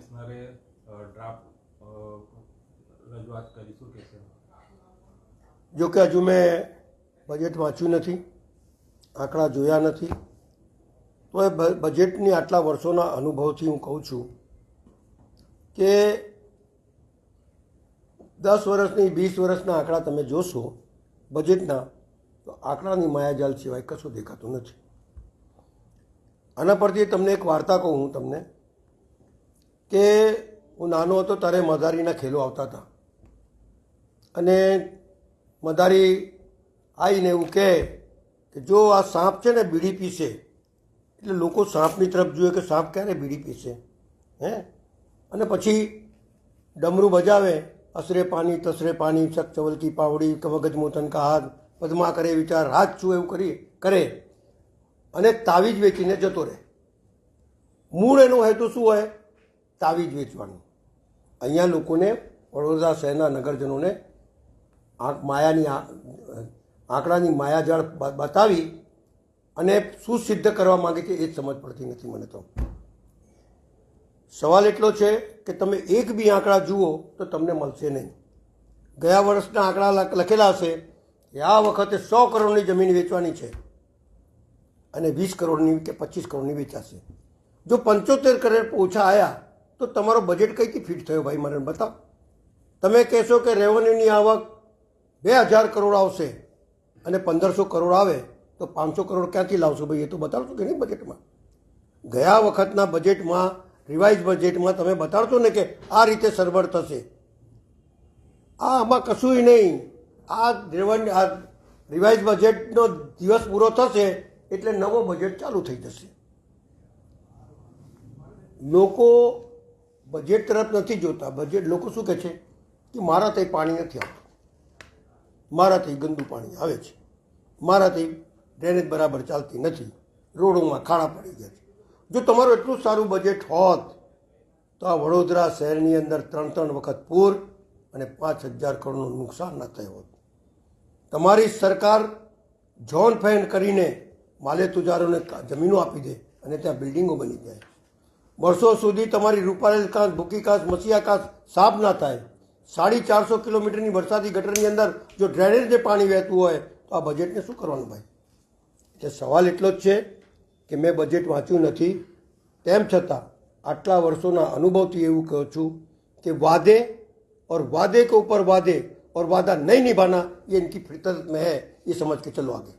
કમિશનરે ડ્રાફ્ટ રજૂઆત કરી, શું કહેશે? જો કે હજુ મેં બજેટ વાંચ્યું નથી, આંકડા જોયા નથી, તો એ બજેટની આટલા વર્ષોના અનુભવથી હું કહું છું કે 10 વર્ષની 20 વર્ષના આંકડા તમે જોશો બજેટના, તો આંકડાની માયાજાલ સિવાય કશું દેખાતું નથી. આના પરથી તમને એક વાર્તા કહું હું તમને કે હું નાનો હતો ત્યારે મદારીના ખેલો આવતા હતા અને મદારી આવીને એવું કહે કે જો આ સાપ છે ને બીડી પીશે, એટલે લોકો સાપની તરફ જોઈએ કે સાપ ક્યારે બીડી પીશે, હે? અને પછી ડમરું બજાવે, અસરે પાણી તસરે પાણી, ચક ચવલકી પાવડી, કવગજ મોતન કા હાથ, પદ્મા કરે વિચાર, હાથ છું એવું કરે અને તાવીજ વેચીને જતો રહે. મૂળ એનો હેતુ શું હોય? તાવીજ વેચવાનું. અહીંયા લોકોને, વડોદરા શહેરના નગરજનોને આંકડાની માયાજાળ બતાવી અને શું સિદ્ધ કરવા માગે છે એ જ સમજ પડતી નથી મને. તો સવાલ એટલો છે કે તમે એક બી આંકડા જુઓ તો તમને મળશે નહીં. ગયા વર્ષના આંકડા લખેલા હશે કે આ વખતે 100 કરોડની જમીન વેચવાની છે અને 20 કરોડની કે 25 કરોડની વેચાશે. જો 75 કરોડ ઓછા આવ્યા તો તમારો બજેટ કઈથી ફિટ થયો ભાઈ? મને બતાવો. તમે કહેશો કે રેવન્યુની આવક 2000 કરોડ આવશે અને 1500 કરોડ આવે તો 500 કરોડ ક્યાંથી લાવશો ભાઈ? એ તો બતાવશો કે નહીં બજેટમાં? ગયા વખતના બજેટમાં, રિવાઇઝ બજેટમાં તમે બતાડશો ને કે આ રીતે સરભર થશે. આમાં કશું નહીં. આ રિવાઇઝ બજેટનો દિવસ પૂરો થશે એટલે નવો બજેટ ચાલુ થઈ જશે. લોકો બજેટ તરફ નથી જોતા. બજેટ લોકો શું કહે છે કે મારાથી પાણી નથી આવતું, મારાથી ગંદુ પાણી આવે છે, મારાથી ડ્રેનેજ બરાબર ચાલતી નથી, રોડોમાં ખાડા પડી ગયા છે. જો તમારું એટલું સારું બજેટ હોત તો આ વડોદરા શહેરની અંદર 3 વખત પૂર અને 5000 કરોડનું નુકસાન ન થયું હોત. તમારી સરકાર ઝોન ફેન કરીને માલે તુજારોને જમીનો આપી દે અને ત્યાં બિલ્ડિંગો બની જાય. વર્ષો સુધી તમારી રૂપારેલ કાંસ, ભૂકી કાંસ, મસીહા કાંસ સાફ ના થાય. 450 કિલોમીટરની વરસાદી ગટરની અંદર જો ડ્રેનેજને પાણી વહેતું હોય તો આ બજેટને શું કરવાનું ભાઈ? એટલે સવાલ એટલો જ છે કે મેં બજેટ વાંચ્યું નથી, તેમ છતાં આટલા વર્ષોના અનુભવથી એવું કહું છું કે વાદે કે ઉપર વાદે और वादा नहीं निभाना ये इनकी फितरत में है. ये समझ के चलो आगे.